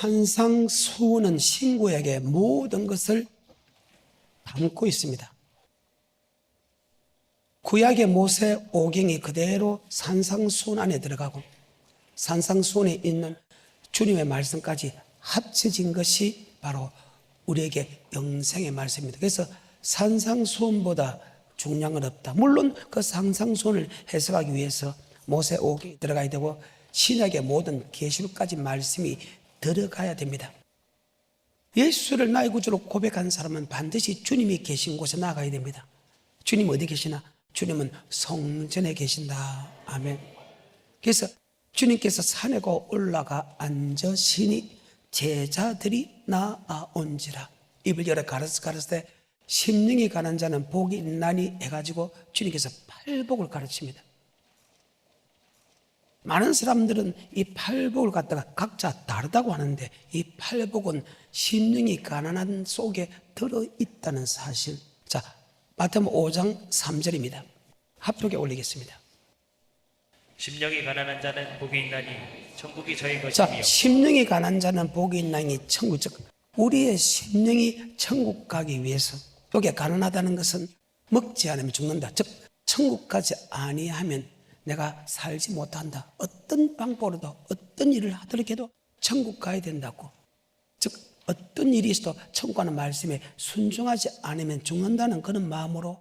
산상수훈은 신구에게 모든 것을 담고 있습니다. 구약의 모세 오경이 그대로 산상수훈 안에 들어가고 산상수훈에 있는 주님의 말씀까지 합쳐진 것이 바로 우리에게 영생의 말씀입니다. 그래서 산상수훈보다 중요한 건 없다. 물론 그 산상수훈을 해석하기 위해서 모세 오경이 들어가야 되고 신약의 모든 계시록까지 말씀이 들어가야 됩니다. 예수를 나의 구주로 고백한 사람은 반드시 주님이 계신 곳에 나가야 됩니다. 주님 어디 계시나? 주님은 성전에 계신다. 아멘. 그래서 주님께서 산에 올라가 앉으시니 제자들이 나아온지라. 입을 열어 가르치되 심령이 가난 자는 복이 있나니 해가지고 주님께서 팔복을 가르칩니다. 많은 사람들은 이 팔복을 갖다가 각자 다르다고 하는데 이 팔복은 심령이 가난한 속에 들어있다는 사실. 자, 마태복음 5장 3절입니다. 합독에 올리겠습니다. 심령이 가난한 자는 복이 있나니 천국이 저희 것이며. 자, 심령이 가난한 자는 복이 있나니 천국. 즉 우리의 심령이 천국 가기 위해서, 여기에 가난하다는 것은 먹지 않으면 죽는다. 즉 천국 가지 아니하면 내가 살지 못한다. 어떤 방법으로도 어떤 일을 하더라도 천국 가야 된다고. 즉 어떤 일이 있어도 천국 가는 말씀에 순종하지 않으면 죽는다는 그런 마음으로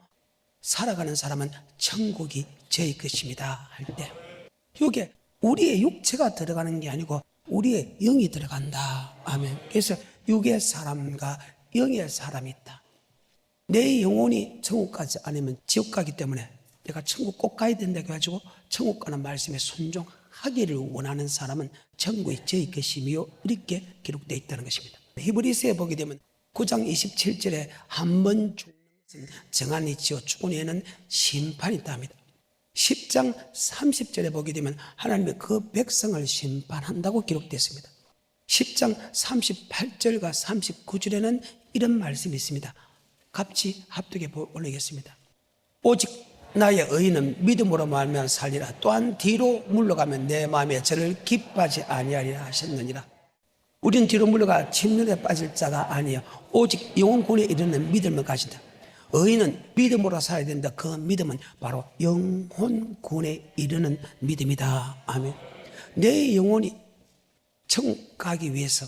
살아가는 사람은 천국이 저희 것입니다 할 때, 이게 우리의 육체가 들어가는 게 아니고 우리의 영이 들어간다. 아멘. 그래서 육의 사람과 영의 사람이 있다. 내 영혼이 천국 가지 않으면 지옥 가기 때문에 내가 천국 꼭 가야 된다고 해가지고 천국 가는 말씀에 순종하기를 원하는 사람은 천국이 저희 것이며 이렇게 기록되어 있다는 것입니다. 히브리서에 보게 되면 9장 27절에 한 번 죽는 것은 정한이 지어 죽은 후에는 심판이 있다 합니다. 10장 30절에 보게 되면 하나님이 그 백성을 심판한다고 기록되어 있습니다. 10장 38절과 39절에는 이런 말씀이 있습니다. 같이 합독해 올리겠습니다. 오직 나의 의인은 믿음으로 말미암아 살리라. 또한 뒤로 물러가면 내 마음에 저를 기뻐하지 아니하리라 하셨느니라. 우리는 뒤로 물러가 침륜에 빠질 자가 아니요 오직 영혼 구원에 이르는 믿음을 가진다. 의인은 믿음으로 살아야 된다. 그 믿음은 바로 영혼 구원에 이르는 믿음이다. 아멘. 내 영혼이 천국 가기 위해서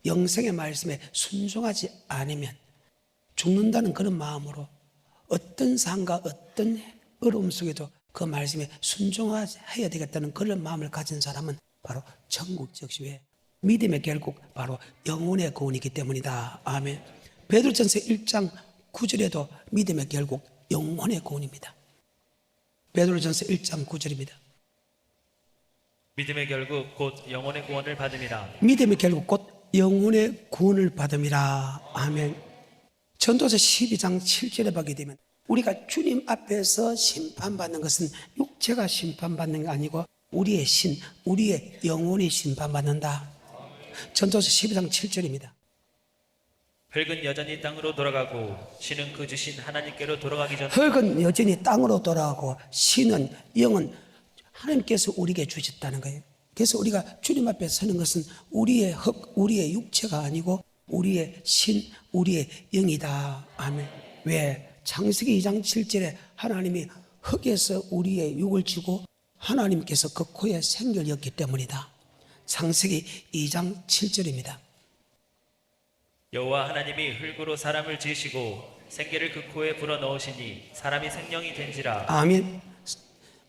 영생의 말씀에 순종하지 않으면 죽는다는 그런 마음으로 어떤 상과 어떤 어려움 속에도 그 말씀에 순종해야 되겠다는 그런 마음을 가진 사람은 바로 천국 즉시에 믿음의 결국 바로 영혼의 구원이기 때문이다. 아멘. 베드로전서 1장 9절에도 믿음의 결국 영혼의 구원입니다. 베드로전서 1장 9절입니다. 믿음의 결국 곧 영혼의 구원을 받음이라. 믿음의 결국 곧 영혼의 구원을 받음이라. 아멘. 전도서 12장 7절에 보게 되면 우리가 주님 앞에서 심판받는 것은 육체가 심판받는 게 아니고 우리의 신, 우리의 영혼이 심판받는다. 전도서 12장 7절입니다. 흙은 여전히 땅으로 돌아가고 신은 그 주신 하나님께로 돌아가기 전에. 흙은 여전히 땅으로 돌아가고 신은, 영은 하나님께서 우리에게 주셨다는 거예요. 그래서 우리가 주님 앞에 서는 것은 우리의 흙, 우리의 육체가 아니고 우리의 신, 우리의 영이다. 아멘. 왜? 창세기 2장 7절에 하나님이 흙에서 우리의 육을 주고 하나님께서 그 코에 생기를 였기 때문이다. 창세기 2장 7절입니다. 여호와 하나님이 흙으로 사람을 지으시고 생기를 그 코에 불어넣으시니 사람이 생명이 된지라. 아멘.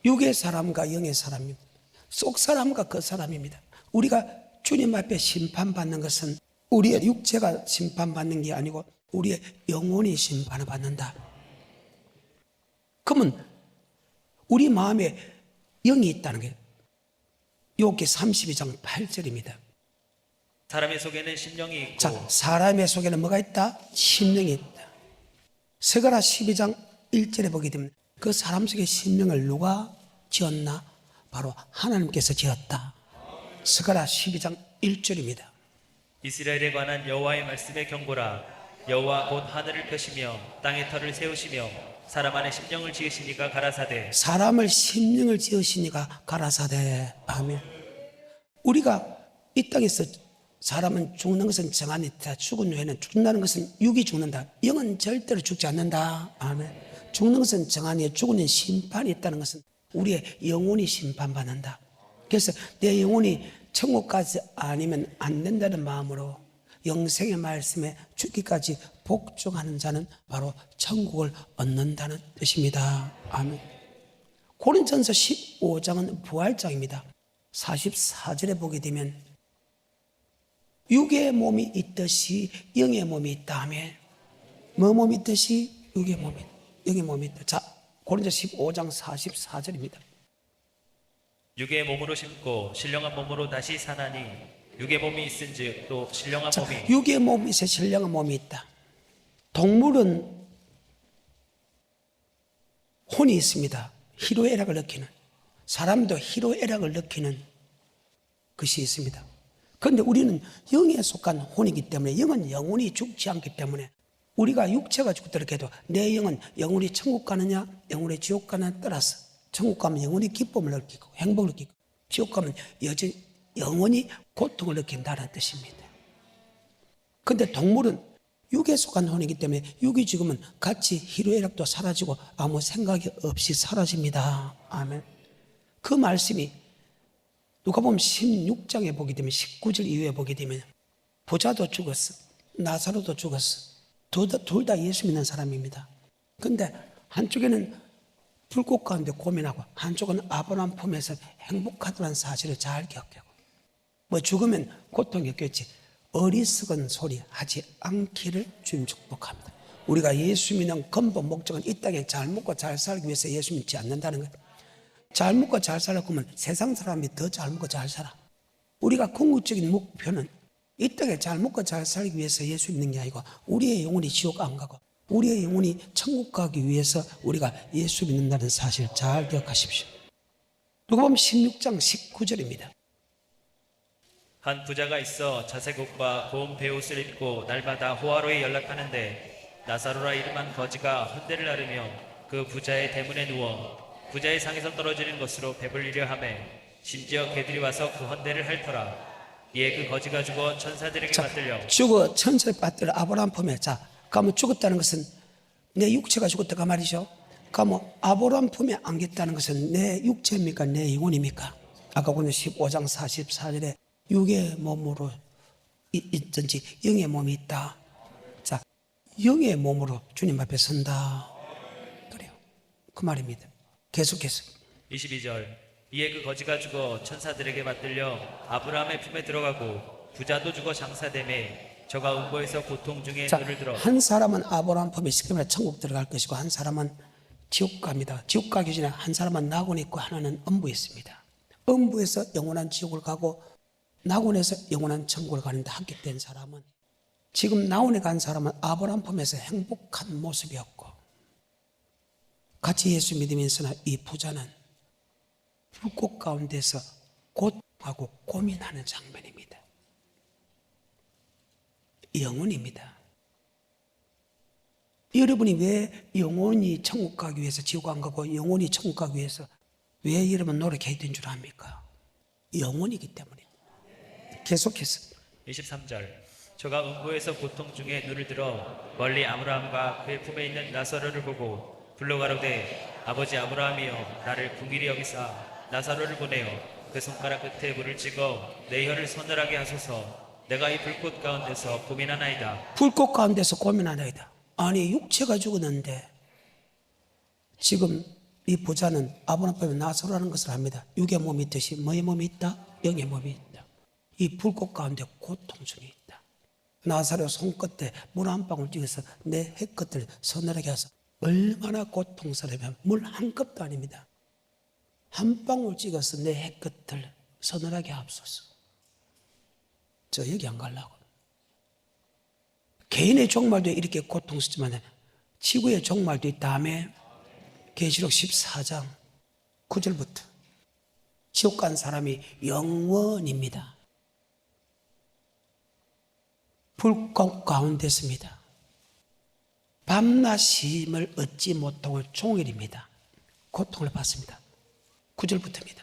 육의 사람과 영의 사람입니다. 속 사람과 그 사람입니다. 우리가 주님 앞에 심판받는 것은 우리의 육체가 심판받는 게 아니고 우리의 영혼이 심판을 받는다. 그러면 우리 마음에 영이 있다는 거예요. 욥기 32장 8절입니다. 사람의 속에는 심령이 있고. 자, 사람의 속에는 뭐가 있다? 심령이 있다. 스가랴 12장 1절에 보게 되면 그 사람 속의 심령을 누가 지었나? 바로 하나님께서 지었다. 스가랴 12장 1절입니다. 이스라엘에 관한 여호와의 말씀에 경고라. 여호와 곧 하늘을 펴시며 땅의 터를 세우시며 사람 안에 심령을 지으시니가 가라사대. 사람을 심령을 지으시니가 가라사대. 아멘. 우리가 이 땅에서 사람은 죽는 것은 정한이 있다. 죽은 후에는 죽는다는 것은 육이 죽는다. 영은 절대로 죽지 않는다. 아멘. 죽는 것은 정한이에요. 죽은 후에 심판이 있다는 것은 우리의 영혼이 심판받는다. 그래서 내 영혼이 천국까지 아니면 안 된다는 마음으로 영생의 말씀에 죽기까지 복종하는 자는 바로 천국을 얻는다는 뜻입니다. 아멘. 고린전서 15장은 부활장입니다. 44절에 보게 되면 육의 몸이 있듯이 영의 몸이 있다 하며 뭐 몸이 있듯이 육의 몸이 있다. 자, 고린전서 15장 44절입니다. 육의 몸으로 심고 신령한 몸으로 다시 사나니 육의 몸이 있은즉 또 신령한 자, 몸이 육의 몸이 있어 신령한 몸이 있다. 동물은 혼이 있습니다. 희로애락을 느끼는, 사람도 희로애락을 느끼는 것이 있습니다. 그런데 우리는 영에 속한 혼이기 때문에, 영은 영원히 죽지 않기 때문에 우리가 육체가 죽도록 해도 내 영은 영원히 천국 가느냐 영원히 지옥 가느냐에 따라서 천국 가면 영원히 기쁨을 느끼고 행복을 느끼고, 지옥 가면 여전히 영원히 고통을 느낀다는 뜻입니다. 그런데 동물은 육에 속한 혼이기 때문에 육이 죽으면 같이 희로애락도 사라지고 아무 생각이 없이 사라집니다. 아멘. 그 말씀이 누가복음 16장에 보게 되면 19절 이후에 보게 되면 부자도 죽었어, 나사로도 죽었어. 둘 다 예수 믿는 사람입니다. 그런데 한쪽에는 불꽃 가운데 고민하고 한쪽은 아브라함 품에서 행복하다는 사실을 잘 기억하고, 뭐 죽으면 고통이 없겠지, 어리석은 소리 하지 않기를 주님 축복합니다. 우리가 예수 믿는 근본 목적은 이 땅에 잘 먹고 잘 살기 위해서 예수 믿지 않는다는 거예요. 잘 먹고 잘 살려고 하면 세상 사람이 더 잘 먹고 잘 살아. 우리가 궁극적인 목표는 이 땅에 잘 먹고 잘 살기 위해서 예수 믿는 게 아니고 우리의 영혼이 지옥 안 가고 우리의 영혼이 천국 가기 위해서 우리가 예수 믿는다는 사실 잘 기억하십시오. 누가복음 16장 19절입니다. 한 부자가 있어 자색 옷과 고운 베옷을 입고 날마다 호화로에 연락하는데 나사로라 이름한 거지가 헌대를 나르며 그 부자의 대문에 누워 부자의 상에서 떨어지는 것으로 배불리려 하매 심지어 개들이 와서 그 헌대를 핥더라. 이에 그 거지가 죽어 천사들에게 받들려 죽어 천사에 받들려 아브라함 품에. 자, 그러면 죽었다는 것은 내 육체가 죽었다가 말이죠. 그러면 아브라함 품에 안겼다는 것은 내 육체입니까 내 영혼입니까? 아까 보는 15장 44절에 육의 몸으로 있든지 영의 몸이 있다. 자, 영의 몸으로 주님 앞에 선다. 그래요. 그 말입니다. 계속해서 22절 이에 그 거지가 죽어 천사들에게 받들려 아브라함의 품에 들어가고 부자도 죽어 장사되매 저가 음보에서 고통 중에 자, 눈을 들어 한 사람은 아브라함 품에 쉽게 말해 천국 들어갈 것이고 한 사람은 지옥 갑니다. 지옥 가기 전에 한 사람은 낙원에 있고 하나는 음부에 있습니다. 음부에서 영원한 지옥을 가고 낙원에서 영원한 천국을 가는데 합격된 사람은, 지금 낙원에 간 사람은 아브라함 품에서 행복한 모습이었고 같이 예수 믿으면서나 이 부자는 불꽃 가운데서 고통하고 고민하는 장면입니다. 영혼입니다. 여러분이 왜 영혼이 천국 가기 위해서 지옥 안 가고 영혼이 천국 가기 위해서 왜 여러분 노력해야 되는 줄 압니까? 영혼이기 때문에. 계속해서 23절 저가 음부에서 고통 중에 눈을 들어 멀리 아브라함과 그의 품에 있는 나사로를 보고 불러 가로되 아버지 아브라함이여 나를 긍휼히 여기사 나사로를 보내어 그 손가락 끝에 물을 찍어 내 혀를 서늘하게 하소서. 내가 이 불꽃 가운데서 고민하나이다. 불꽃 가운데서 고민하나이다. 아니 육체가 죽었는데 지금 이 부자는 아브라함 품에 나사로라는 것을 합니다. 육의 몸이 있듯이 뭐의 몸이 있다? 영의 몸이 있다. 이 불꽃 가운데 고통 중에 있다. 나사로 손끝에 물 한 방울 찍어서 내 혀끝을 서늘하게 해서 얼마나 고통스러우면 물 한 컵도 아닙니다. 한 방울 찍어서 내 혀끝을 서늘하게 하옵소서. 저 여기 안 가려고. 개인의 종말도 이렇게 고통스럽지만 지구의 종말도 있다며. 계시록 14장 9절부터 지옥 간 사람이 영원입니다. 불꽃 가운데 있습니다. 밤낮 쉼을 얻지 못하고 종일입니다. 고통을 받습니다. 9절부터입니다.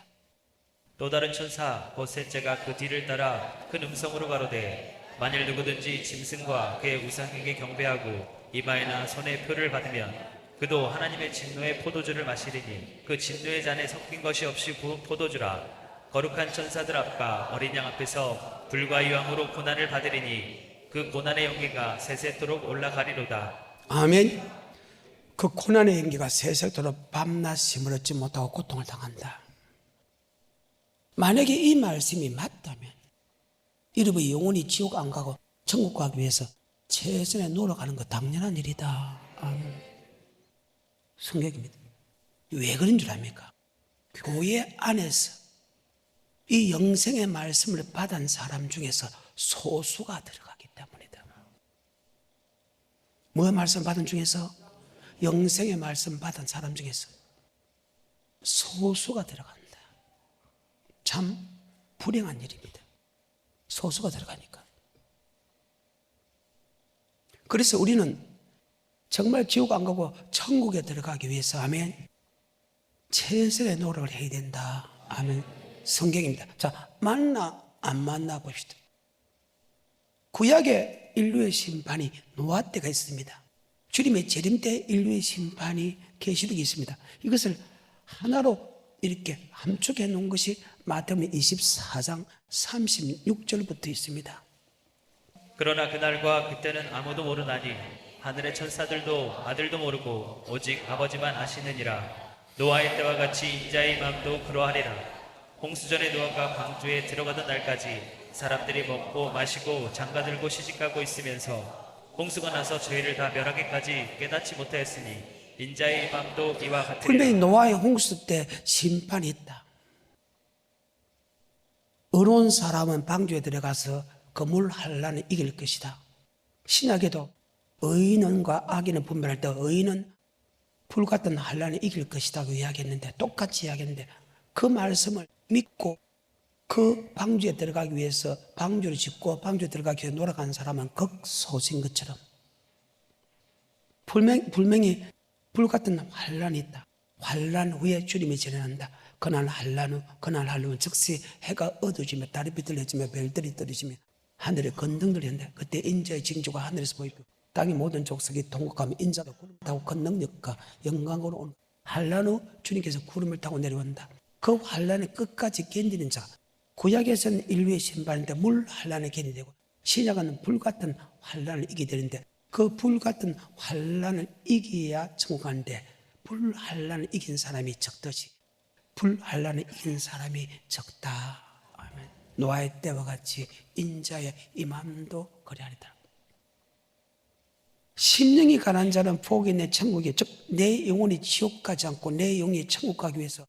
또 다른 천사 곧 셋째가 그 뒤를 따라 큰 음성으로 가로되 만일 누구든지 짐승과 그의 우상에게 경배하고 이마에나 손에 표를 받으면 그도 하나님의 진노의 포도주를 마시리니 그 진노의 잔에 섞인 것이 없이 부은 포도주라. 거룩한 천사들 앞과 어린 양 앞에서 불과 유황으로 고난을 받으리니 그 고난의 연기가 세세토록 올라가리로다. 아멘. 그 고난의 연기가 세세토록 밤낮 시무르지 못하고 고통을 당한다. 만약에 이 말씀이 맞다면 여러분 영원히 지옥 안 가고 천국 가기 위해서 최선의 노력하는 거 당연한 일이다. 아멘. 성경입니다. 왜 그런 줄 압니까? 교회 안에서 이 영생의 말씀을 받은 사람 중에서 소수가 들어가기 때문이다. 뭐의 말씀 받은 중에서? 영생의 말씀 받은 사람 중에서 소수가 들어간다. 참 불행한 일입니다. 소수가 들어가니까. 그래서 우리는 정말 지옥 안 가고 천국에 들어가기 위해서 아멘 최선의 노력을 해야 된다. 아멘. 성경입니다. 자, 맞나 안 맞나 봅시다. 구약의 인류의 심판이 노아 때가 있습니다. 주님의 재림 때 인류의 심판이 계시록이 있습니다. 이것을 하나로 이렇게 함축해 놓은 것이 마태복음 24장 36절부터 있습니다. 그러나 그날과 그때는 아무도 모르나니 하늘의 천사들도 아들도 모르고 오직 아버지만 아시느니라. 노아의 때와 같이 인자의 마음도 그러하리라. 홍수전에 노아가 광주에 들어가던 날까지 사람들이 먹고 마시고 장가들고 시집가고 있으면서 홍수가 나서 저희를 다 멸하기까지 깨닫지 못하였으니 인자의 마음도 이와 같으리라. 분명히 노아의 홍수 때 심판이 있다. 의로운 사람은 방주에 들어가서 그 물 환란을 이길 것이다. 신약에도 의인과 악인을 분별할 때 의인은 불같은 환란을 이길 것이라고 이야기했는데 똑같이 이야기했는데 그 말씀을 믿고 그 방주에 들어가기 위해서 방주를 짓고 방주에 들어가기 위해서 노력한 사람은 극소수인 것처럼 분명히 불같은 환란이 있다. 환란 후에 주님이 재련한다. 그날 환란 후 그날 환란 즉시 해가 어두워지며 달이 비틀려지며 별들이 떨어지며 하늘에 건등들이 있는데 그때 인자의 징조가 하늘에서 보이고 땅의 모든 족속이 통곡하며 인자가 구름 타고 큰 능력과 영광으로 온 환란 후 주님께서 구름을 타고 내려온다. 그 환란을 끝까지 견디는 자. 구약에서는 인류의 심판인데 물 환란에 견디되고 신약은 불같은 환란을 이기게 되는데 그 불같은 환란을 이겨야 천국 가는데 불 환란을 이긴 사람이 적듯이 불 환란을 이긴 사람이 적다. 아멘. 노아의 때와 같이 인자의 임함도 그리하리다. 심령이 가난한 자는 복이 내 천국에 즉 내 영혼이 지옥 가지 않고 내 영혼이 천국 가기 위해서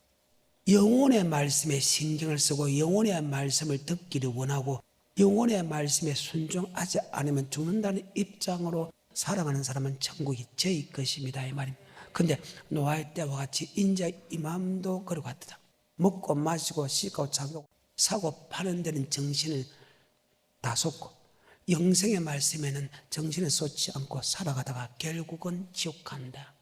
영혼의 말씀에 신경을 쓰고 영혼의 말씀을 듣기를 원하고 영혼의 말씀에 순종하지 않으면 죽는다는 입장으로 살아가는 사람은 천국이 저희 것입니다. 이 말입니다. 그런데 노아의 때와 같이 인자의 임함도 그러 같다. 먹고 마시고 씻고 자고 사고 파는 데는 정신을 다 쏟고 영생의 말씀에는 정신을 쏟지 않고 살아가다가 결국은 지옥 간다.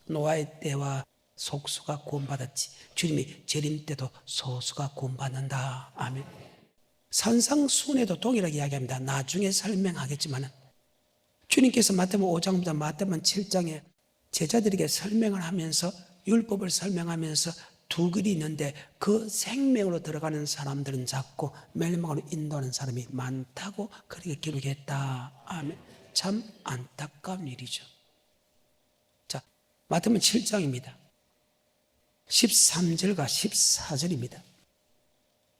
노아의 때와 속수가 구원받았지 주님이 재림 때도 소수가 구원받는다. 아멘. 산상수훈에도 동일하게 이야기합니다. 나중에 설명하겠지만 주님께서 마태복음 5장부터 마태복음 7장에 제자들에게 설명을 하면서 율법을 설명하면서 두 글이 있는데 그 생명으로 들어가는 사람들은 작고 멸망으로 인도하는 사람이 많다고 그렇게 기록했다. 아멘. 참 안타까운 일이죠. 자, 마태복음 7장입니다. 13절과 14절입니다.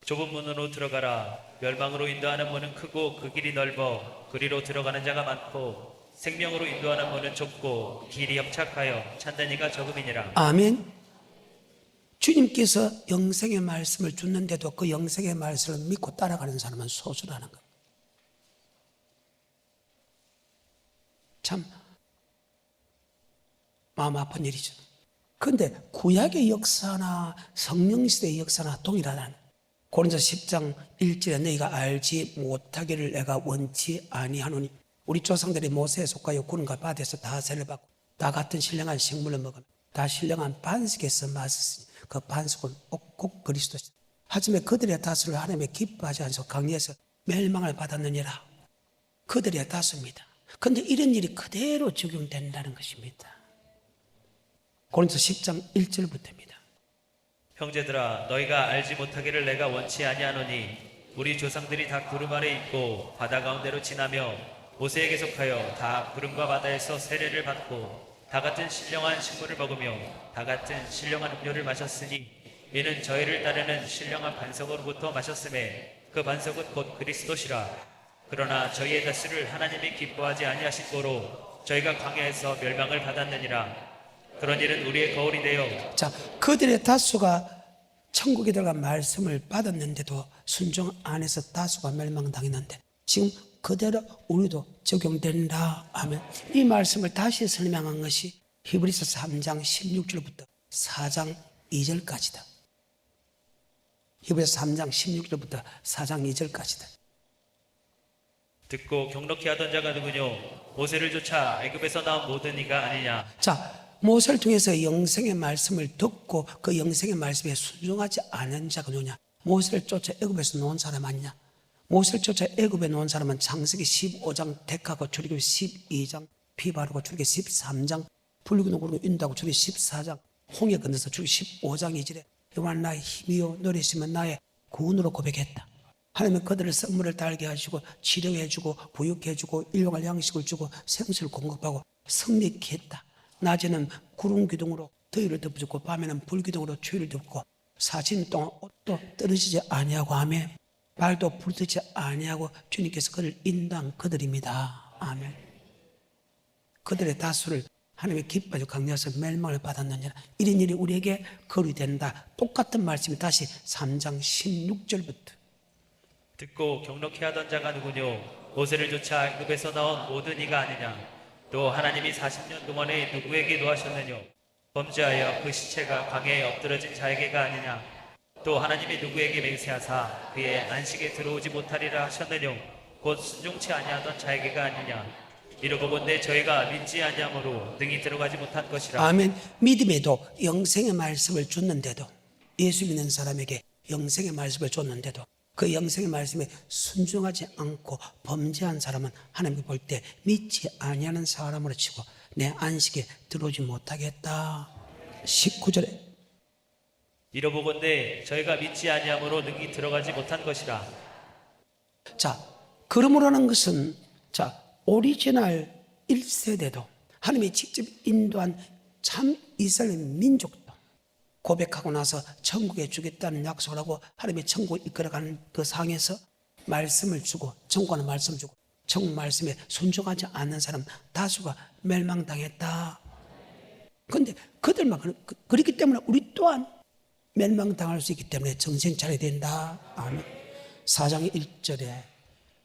좁은 문으로 들어가라. 멸망으로 인도하는 문은 크고 그 길이 넓어 그리로 들어가는 자가 많고 생명으로 인도하는 문은 좁고 길이 협착하여 찾는 이가 적음이니라. 아멘. 주님께서 영생의 말씀을 주는데도 그 영생의 말씀을 믿고 따라가는 사람은 소수라는 것. 참 마음 아픈 일이죠. 그런데 구약의 역사나 성령시대의 역사나 동일하다는 고린도서 10장 1절에 너희가 알지 못하기를 내가 원치 아니하노니 우리 조상들이 모세에 속하여 구름과 바다에서 다 세를 받고 다 같은 신령한 식물을 먹으며 다 신령한 반석에서 마셨으니 그 반석은 꼭 그리스도시다. 하지만 그들의 다수를 하나님의 기뻐하지 않소 강리에서 멸망을 받았느니라. 그들의 다수입니다. 그런데 이런 일이 그대로 적용된다는 것입니다. 고린도 10장 1절부터입니다. 형제들아 너희가 알지 못하기를 내가 원치 아니하노니 우리 조상들이 다 구름 아래 있고 바다 가운데로 지나며 모세에게 속하여 다 구름과 바다에서 세례를 받고 다 같은 신령한 식물을 먹으며 다 같은 신령한 음료를 마셨으니 이는 저희를 따르는 신령한 반석으로부터 마셨음에 그 반석은 곧 그리스도시라. 그러나 저희의 다수를 하나님이 기뻐하지 아니하신 고로 저희가 광야에서 멸망을 받았느니라. 그런 일은 우리의 거울이 되어 자, 그들의 다수가 천국에 들어간 말씀을 받았는데도 순종 안에서 다수가 멸망당했는데 지금 그대로 우리도 적용된다 하면 이 말씀을 다시 설명한 것이 히브리서 3장 16절부터 4장 2절까지다. 히브리서 3장 16절부터 4장 2절까지다. 듣고 경록히 하던 자가 누구뇨? 모세를 쫓아 애굽에서 나온 모든 이가 아니냐? 자, 모세를 통해서 영생의 말씀을 듣고 그 영생의 말씀에 순종하지 않은 자가 누구냐? 모세를 쫓아 애굽에서 놓은 사람 아니냐? 모세를 쫓아 애굽에 놓은 사람은 창세기 15장 택하고 출애굽 12장 피 바르고 출애굽 13장 불기둥 구르고 인도하고 출애굽 14장 홍해 건너서 출애굽 15장 2절에 여호와 나의 힘이요 노래시면 나의 구원으로 고백했다. 하나님은 그들을 썩물을 달게 하시고 치료해주고 부육해주고 일용할 양식을 주고 생수를 공급하고 성립케 했다. 낮에는 구름 기둥으로 더위를 덮어주고 밤에는 불기둥으로 추위를 덮고 40일 동안 옷도 떨어지지 아니하고 하며 발도 부르지 아니하고 주님께서 그를 인도한 그들입니다. 아멘. 그들의 다수를 하나님의 기뻐하고 강려해서 멸망을 받았느니라. 이런 일이 우리에게 거류된다. 똑같은 말씀이 다시 3장 16절부터 듣고 경록히 하던 자가 누구뇨? 모세를 쫓아 애굽에서 나온 모든 이가 아니냐? 또 하나님이 40년 동안에 누구에게 노하셨느뇨? 범죄하여 그 시체가 광야에 엎드러진 자에게가 아니냐? 또 하나님이 누구에게 맹세하사 그의 안식에 들어오지 못하리라 하셨느뇨? 곧 순종치 아니하던 자에게가 아니냐? 이러고본데 저희가 믿지 아니함으로 능히 들어가지 못한 것이라. 아멘. 믿음에도 영생의 말씀을 줬는데도 예수 믿는 사람에게 영생의 말씀을 줬는데도 그 영생의 말씀에 순종하지 않고 범죄한 사람은 하나님이 볼 때 믿지 아니하는 사람으로 치고 내 안식에 들어오지 못하겠다. 19절에 이러보건대 저희가 믿지 아니함으로 능히 들어가지 못한 것이라. 자, 그러므로는 것은 자 오리지널 1세대도 하나님이 직접 인도한 참 이스라엘 민족도 고백하고 나서 천국에 주겠다는 약속을 하고 하나님의 천국을 이끌어가는 그 상에서 말씀을 주고 천국하는 말씀을 주고 천국 말씀에 순종하지 않는 사람 다수가 멸망당했다. 그런데 그들만 그렇기 때문에 우리 또한 멸망당할 수 있기 때문에 정신 차려야 된다. 아멘. 4장 1절에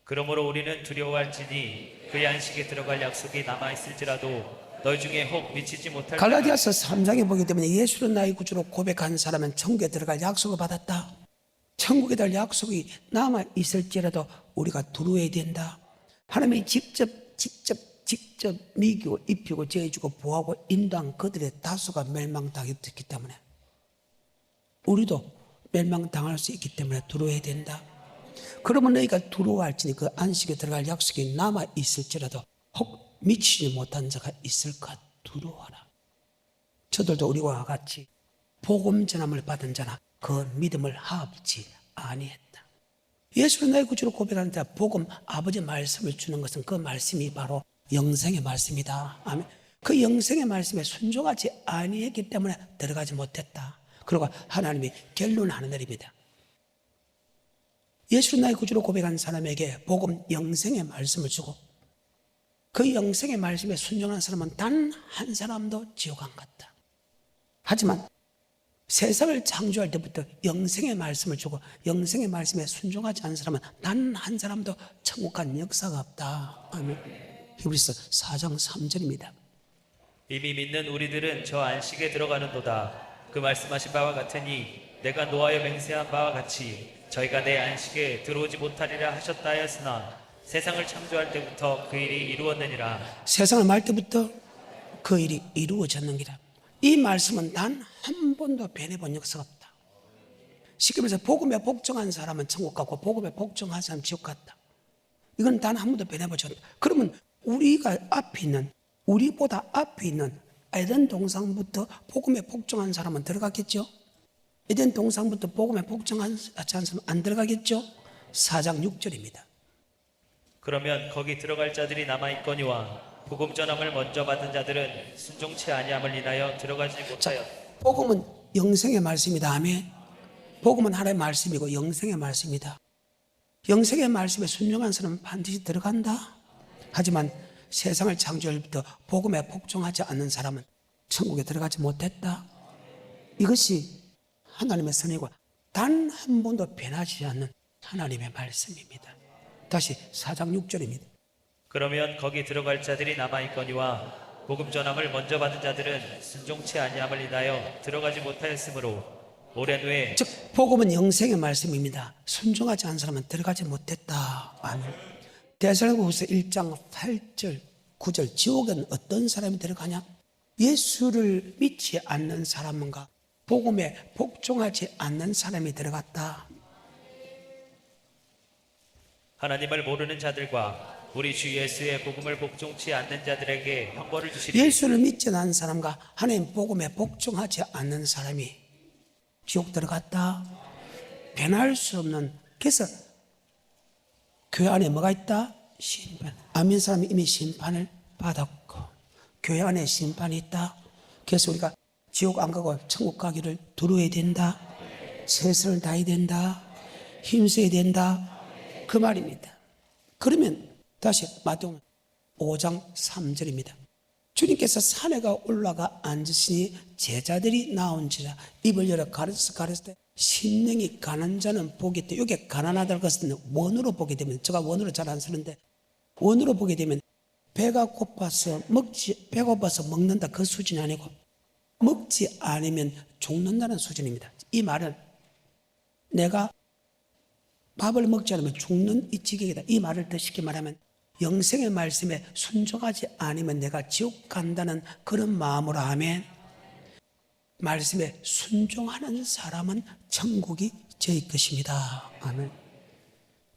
그러므로 우리는 두려워할지니 그의 안식에 들어갈 약속이 남아있을지라도 너희 중에 혹 미치지 못할 갈라디아서 3장에 보기 때문에 예수는 나의 구주로 고백한 사람은 천국에 들어갈 약속을 받았다. 천국에 들 약속이 남아있을지라도 우리가 두려워해야 된다. 하나님이 직접 미기고 입히고 제해주고 보호하고 인도한 그들의 다수가 멸망당했기 때문에 우리도 멸망당할 수 있기 때문에 두려워해야 된다. 그러면 너희가 두려워할지니 그 안식에 들어갈 약속이 남아있을지라도 혹 미치지 못한 자가 있을까 두려워하라. 저들도 우리와 같이 복음 전함을 받은 자나 그 믿음을 합지 아니했다. 예수는 나의 구주로 고백하는 자 복음 아버지 말씀을 주는 것은 그 말씀이 바로 영생의 말씀이다. 아멘. 그 영생의 말씀에 순종하지 아니했기 때문에 들어가지 못했다. 그리고 하나님이 결론하는 날입니다. 예수는 나의 구주로 고백한 사람에게 복음 영생의 말씀을 주고 그 영생의 말씀에 순종한 사람은 단 한 사람도 지옥 안 갔다. 하지만 세상을 창조할 때부터 영생의 말씀을 주고 영생의 말씀에 순종하지 않은 사람은 단 한 사람도 천국 간 역사가 없다. 아멘. 히브리서 4장 3절입니다. 이미 믿는 우리들은 저 안식에 들어가는도다. 그 말씀하신 바와 같으니 내가 노하여 맹세한 바와 같이 저희가 내 안식에 들어오지 못하리라 하셨다 하였으나 세상을 창조할 때부터 그 일이 이루었느니라. 세상을 말 때부터 그 일이 이루어졌느니라. 이 말씀은 단 한 번도 변해본 역사가 없다. 쉽게 말해서 복음에 복종한 사람은 천국 갔고 복음에 복종하지 사람은 지옥 갔다. 이건 단 한 번도 변해보지 않다. 그러면 우리가 앞에 있는, 우리보다 앞에 있는 에덴 동산부터 복음에 복종한 사람은 들어갔겠죠? 에덴 동산부터 복음에 복종하지 않은 사람은 안 들어가겠죠? 4장 6절입니다. 그러면 거기 들어갈 자들이 남아있거니와 복음 전함을 먼저 받은 자들은 순종치 아니함을 인하여 들어가지 못하여. 복음은 영생의 말씀이다. 아멘. 복음은 하나님의 말씀이고 영생의 말씀이다. 영생의 말씀에 순종한 사람은 반드시 들어간다. 하지만 세상을 창조할부터 복음에 복종하지 않는 사람은 천국에 들어가지 못했다. 이것이 하나님의 선이고 단 한 번도 변하지 않는 하나님의 말씀입니다. 다시 4장 6절입니다. 그러면 거기 들어갈 자들이 남아있거니와 복음 전함을 먼저 받은 자들은 순종치 아니함을 인하여 들어가지 못하였으므로 오랜 후에. 즉 복음은 영생의 말씀입니다. 순종하지 않은 사람은 들어가지 못했다. 아멘. 데살로니가후서 1장 8절 9절 지옥은 어떤 사람이 들어가냐? 예수를 믿지 않는 사람과 복음에 복종하지 않는 사람이 들어갔다. 하나님을 모르는 자들과 우리 주 예수의 복음을 복종치 않는 자들에게 형벌을 주시리니. 예수를 믿지 않는 사람과 하나님 복음에 복종하지 않는 사람이 지옥 들어갔다. 변할 수 없는. 그래서 교회 안에 뭐가 있다? 심판. 안 믿는 사람이 이미 심판을 받았고 교회 안에 심판이 있다. 그래서 우리가 지옥 안 가고 천국 가기를 두려워야 된다. 최선을 다해야 된다. 힘써야 된다. 그 말입니다. 그러면 다시 마태복음 5장 3절입니다. 주님께서 산에가 올라가 앉으시니 제자들이 나온지라 입을 열어 가르쳤을 때 심령이 가난 자는 복이 있다. 이게 가난하다는 것은 원어로 보게 되면, 제가 원어로 잘 안 쓰는데 원어로 보게 되면 배고파서 먹는다 그 수준이 아니고 먹지 않으면 죽는다는 수준입니다. 이 말은 내가 밥을 먹지 않으면 죽는 이 지경이다. 이 말을 더 쉽게 말하면 영생의 말씀에 순종하지 않으면 내가 지옥 간다는 그런 마음으로 하면 말씀에 순종하는 사람은 천국이 저희 것입니다. 아멘.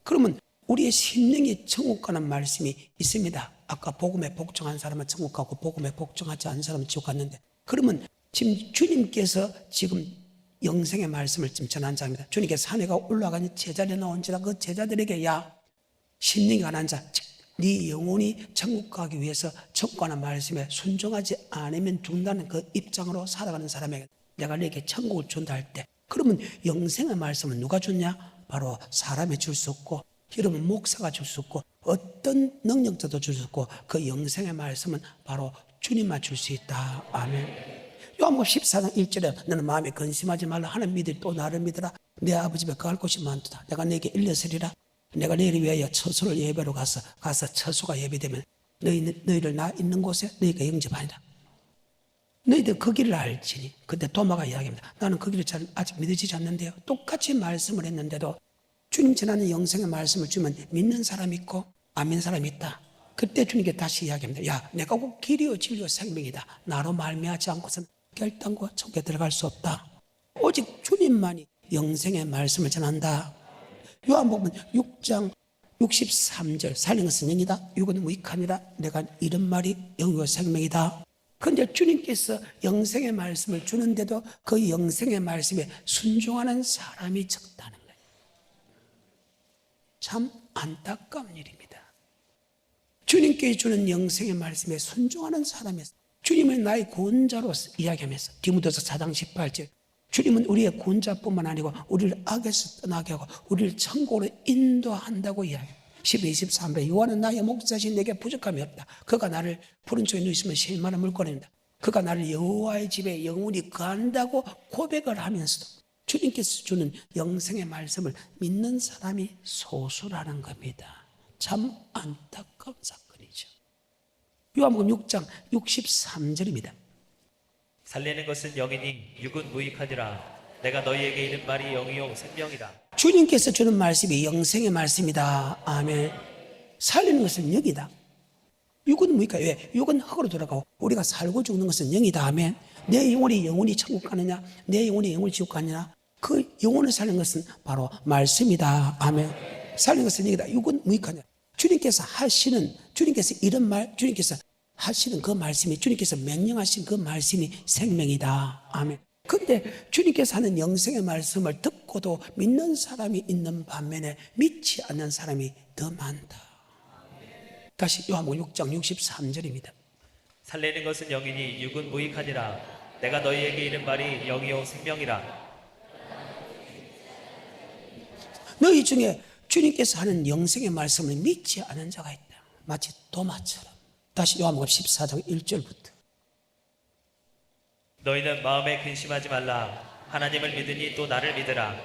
그러면 우리의 심령이 천국 가는 말씀이 있습니다. 아까 복음에 복종한 사람은 천국 가고 복음에 복종하지 않은 사람은 지옥 갔는데, 그러면 지금 주님께서 지금 영생의 말씀을 지금 전한 자입니다. 주님께서 산에가 올라가니 제자리에 나온지라 그 제자들에게 야 심령이 가난 자, 즉 네 영혼이 천국 가기 위해서 천국 가는 말씀에 순종하지 않으면 죽는다는 그 입장으로 살아가는 사람에게 내가 너에게 천국을 준다 할 때, 그러면 영생의 말씀은 누가 줬냐? 바로 사람이 줄 수 없고, 여러분 목사가 줄 수 없고, 어떤 능력자도 줄 수 없고, 그 영생의 말씀은 바로 주님만 줄 수 있다. 아멘. 요한복음 14장 1절에 너는 마음에 근심하지 말라. 하나님 믿으리 또 나를 믿으라. 내 아버지 집에 거할 곳이 많도다. 내가 너에게 일러서리라. 내가 너희를 위하여 처소를 예배로 가서 처소가 예배되면 너희를 나 있는 곳에 너희가 영접하리라. 너희들 그 길을 알지니. 그때 도마가 이야기합니다. 나는 그 길을 아직 믿어지지 않는데요. 똑같이 말씀을 했는데도 주님 전하는 영생의 말씀을 주면 믿는 사람이 있고 안 믿는 사람이 있다. 그때 주님께 다시 이야기합니다. 야, 내가 곧 길이요 진리요 생명이다. 나로 말미암지 않고서는 결단과 천국에 들어갈 수 없다. 오직 주님만이 영생의 말씀을 전한다. 요한복음 6장 63절 살린 것은 영이다. 육은 무익함이라. 내가 이런 말이 영이요 생명이다. 그런데 주님께서 영생의 말씀을 주는데도 그 영생의 말씀에 순종하는 사람이 적다는 거예요. 참 안타까운 일입니다. 주님께 주는 영생의 말씀에 순종하는 사람이, 주님을 나의 구원자로 이야기하면서 디모데서 4장 18절 주님은 우리의 구원자뿐만 아니고 우리를 악에서 떠나게 하고 우리를 천국으로 인도한다고 이야기해요. 12, 23배 요한은 나의 목자신 내게 부족함이 없다. 그가 나를 푸른 초에 누이시면 쉴만한 물거리입니다. 그가 나를 여호와의 집에 영원히 거한다고 고백을 하면서도 주님께서 주는 영생의 말씀을 믿는 사람이 소수라는 겁니다. 참 안타까운 사건이죠. 요한복음 6장 63절입니다. 살리는 것은 영이니 육은 무익하니라. 내가 너희에게 이른 말이 영이요 생명이다. 주님께서 주는 말씀이 영생의 말씀이다. 아멘. 살리는 것은 영이다. 육은 무익하. 왜? 육은 흙으로 돌아가고 우리가 살고 죽는 것은 영이다. 아멘. 내 영혼이 천국 가느냐, 내 영혼이 지옥 가느냐, 그 영혼을 살린 것은 바로 말씀이다. 아멘. 살린 것은 여기다. 이건 무익하냐. 주님께서 이런 말, 주님께서 하시는 그 말씀이, 주님께서 명령하신 그 말씀이 생명이다. 아멘. 근데 주님께서 하는 영생의 말씀을 듣고도 믿는 사람이 있는 반면에 믿지 않는 사람이 더 많다. 다시 요한복음 6장 63절입니다. 살리는 것은 영이니 육은 무익하니라. 내가 너희에게 이른 말이 영이요 생명이라. 너희 중에 주님께서 하는 영생의 말씀을 믿지 않은 자가 있다. 마치 도마처럼. 다시 요한복음 14장 1절부터. 너희는 마음에 근심하지 말라. 하나님을 믿으니 또 나를 믿으라.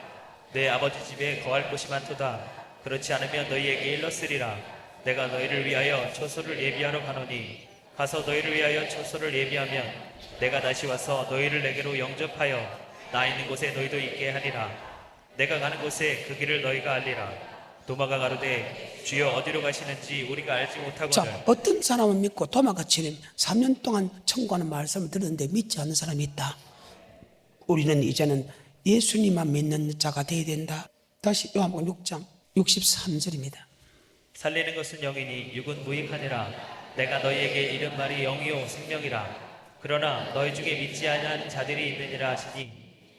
내 아버지 집에 거할 곳이 많도다. 그렇지 않으면 너희에게 일렀으리라. 내가 너희를 위하여 처소를 예비하러 가노니 가서 너희를 위하여 처소를 예비하면 내가 다시 와서 너희를 내게로 영접하여 나 있는 곳에 너희도 있게 하리라. 내가 가는 곳에 그 길을 너희가 알리라. 도마가 가로되 주여 어디로 가시는지 우리가 알지 못하거늘. 자, 어떤 사람은 믿고 도마같이 3년 동안 청구하는 말씀을 들었는데 믿지 않는 사람이 있다. 우리는 이제는 예수님만 믿는 자가 되어야 된다. 다시 요한복음 6장 63절입니다. 살리는 것은 영이니 육은 무익하니라. 내가 너희에게 이른 말이 영이요 생명이라. 그러나 너희 중에 믿지 아니하는 자들이 있느니라 하시니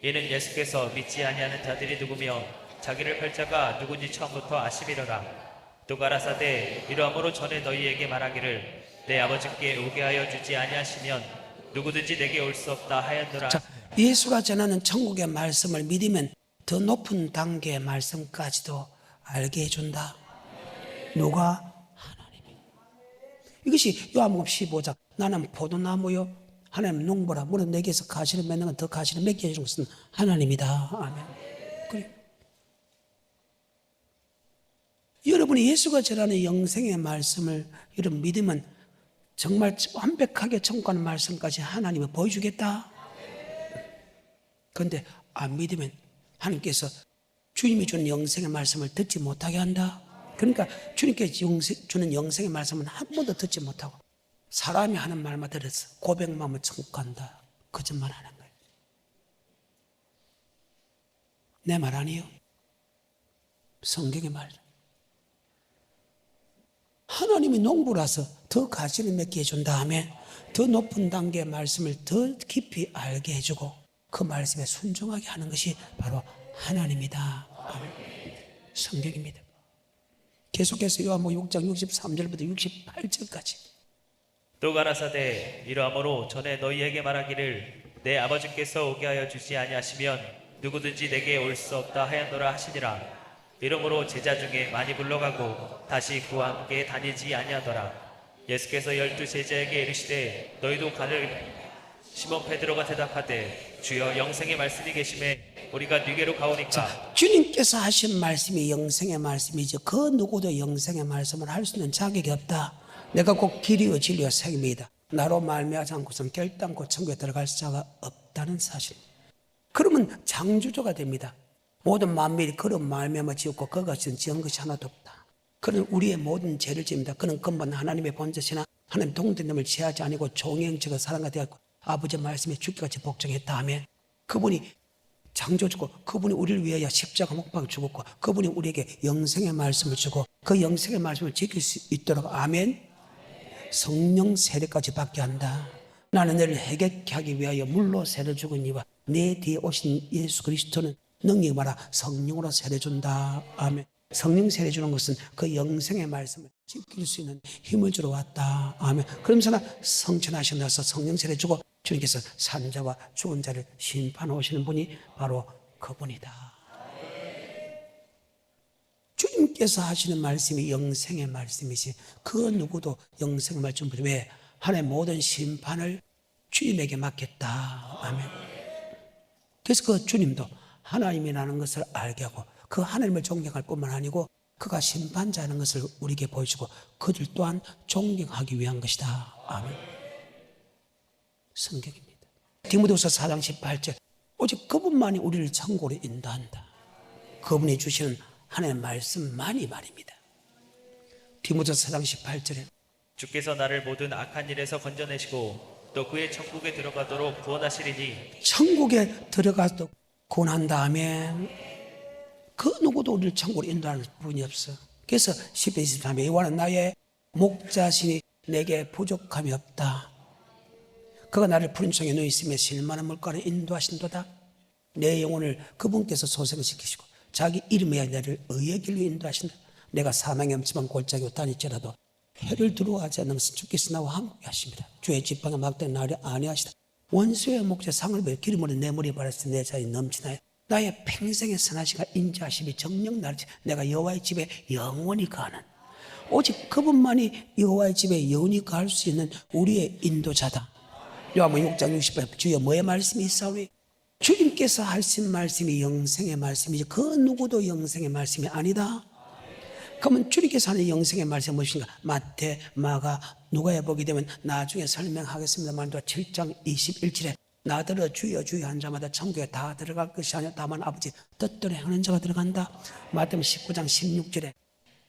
이는 예수께서 믿지 아니하는 자들이 누구며 자기를 팔 자가 누군지 처음부터 아심이로라. 또 가라사대 이러함으로 전에 너희에게 말하기를 내 아버지께 오게 하여 주지 아니하시면 누구든지 내게 올 수 없다 하였노라. 자, 예수가 전하는 천국의 말씀을 믿으면 더 높은 단계의 말씀까지도 알게 해준다. 누가? 하나님이. 이것이 요한복음 15장 나는 포도나무요 하나님 농부라. 물론 내게서 가시를 맺는 건 더 가시를 맺게 해주는 것은 하나님이다. 아멘. 그래. 여러분이 예수가 전하는 영생의 말씀을 여러분 믿으면 정말 완벽하게 청구하는 말씀까지 하나님이 보여주겠다. 그런데 안 믿으면 하나님께서 주님이 주는 영생의 말씀을 듣지 못하게 한다. 그러니까 주님께서 주는 영생의 말씀은 한 번도 듣지 못하고 사람이 하는 말만 들어서 고백만을 청구한다. 거짓말 하는 거예요. 내 말 아니에요. 성경의 말. 하나님이 농부라서 더 가시를 맺게 해준 다음에 더 높은 단계의 말씀을 더 깊이 알게 해주고 그 말씀에 순종하게 하는 것이 바로 하나님이다. 성경입니다. 계속해서 요한복음 6장 63절부터 68절까지. 또 가라사대 이러함으로 전에 너희에게 말하기를 내 아버지께서 오게 하여 주지 아니하시면 누구든지 내게 올 수 없다 하였노라 하시니라. 이러므로 제자 중에 많이 불러가고 다시 그와 함께 다니지 아니하더라. 예수께서 12 제자에게 이르시되 너희도 가를. 시몬 베드로가 대답하되 주여 영생의 말씀이 계심에 우리가 네게로 가오니까. 자, 주님께서 하신 말씀이 영생의 말씀이죠. 그 누구도 영생의 말씀을 할 수 있는 자격이 없다. 내가 곧 길이요 진리요 생명이다. 나로 말미암지 않고선 결단코 천국에 들어갈 자가 없다는 사실. 그러면 창조주가 됩니다. 모든 만물이 그런 말미암아 지었고 그가 지은 것이 하나도 없다. 그는 우리의 모든 죄를 집니다. 그는 근본 하나님의 본chất이나 하나님 동등됨을 취하지 아니고 종의 형체가 사랑과 되었고 아버지 말씀에 죽기까지 복종했다 하면 그분이 창조주고 그분이 우리를 위하여 십자가 목박을 죽었고 그분이 우리에게 영생의 말씀을 주고 그 영생의 말씀을 지킬 수 있도록 아멘. 성령 세례까지 받게 한다. 나는 너를 해결케 하기 위하여 물로 세례 주거니와 내 뒤에 오신 예수 그리스도는 능력이 말아 성령으로 세례 준다. 아멘. 성령 세례 주는 것은 그 영생의 말씀을 지킬 수 있는 힘을 주러 왔다. 아멘. 그러면서 성천하시고 나서 성령 세례 주고 주님께서 산자와 죽은 자를 심판해 오시는 분이 바로 그분이다. 주님께서 하시는 말씀이 영생의 말씀이시 그 누구도 영생의 말씀 왜 하나님의 모든 심판을 주님에게 맡겼다. 아멘. 그래서 그 주님도 하나님이라는 것을 알게 하고 그 하나님을 존경할 뿐만 아니고 그가 심판자라는 것을 우리에게 보여주고 그들 또한 존경하기 위한 것이다. 아멘. 성경입니다. 디모데후서 4장 18절 오직 그분만이 우리를 천국으로 인도한다. 그분이 주시는 하나님의 말씀만이 말입니다. 디모데후서 4장 18절에 주께서 나를 모든 악한 일에서 건져내시고 또 그의 천국에 들어가도록 구원하시리니. 천국에 들어가도 구원한 다음에 그 누구도 우리를 천국으로 인도하는 분이 없어. 그래서 10편 23에 여호와는 나의 목자시니 내게 부족함이 없다. 그가 나를 푸른 청에 누워 있으며 실만한 물가로 인도하신도다. 내 영혼을 그분께서 소생시키시고 자기 이름에 나를 의의 길로 인도하신다. 내가 사망의 엄침한 골짜기로 다닐지라도 해를 두려워하지 않는 것은 주께서 나와 함께 하십니다. 주의 지팡이 막대 나를 안위하시다. 원수의 목자 상을 베어 기름으로 내 머리에 바르시되 내 자리 넘치나요. 나의 평생의 선하시가 인자하심이 정녕 나를 내가 여호와의 집에 영원히 가는 오직 그분만이 여호와의 집에 영원히 갈 수 있는 우리의 인도자다. 요한복음 6장 60절 주여 뭐의 말씀이 있사오니 주님께서 하신 말씀이 영생의 말씀이지 그 누구도 영생의 말씀이 아니다. 그러면 주님께서 하는 영생의 말씀이 무엇인가? 마태, 마가, 누가에 보게 되면 나중에 설명하겠습니다만 7장 21절에 나더러 주여 주여 한 자마다 천국에 다 들어갈 것이 아니라 다만 아버지 뜻대로 행하는 자가 들어간다. 마태복음 19장 16절에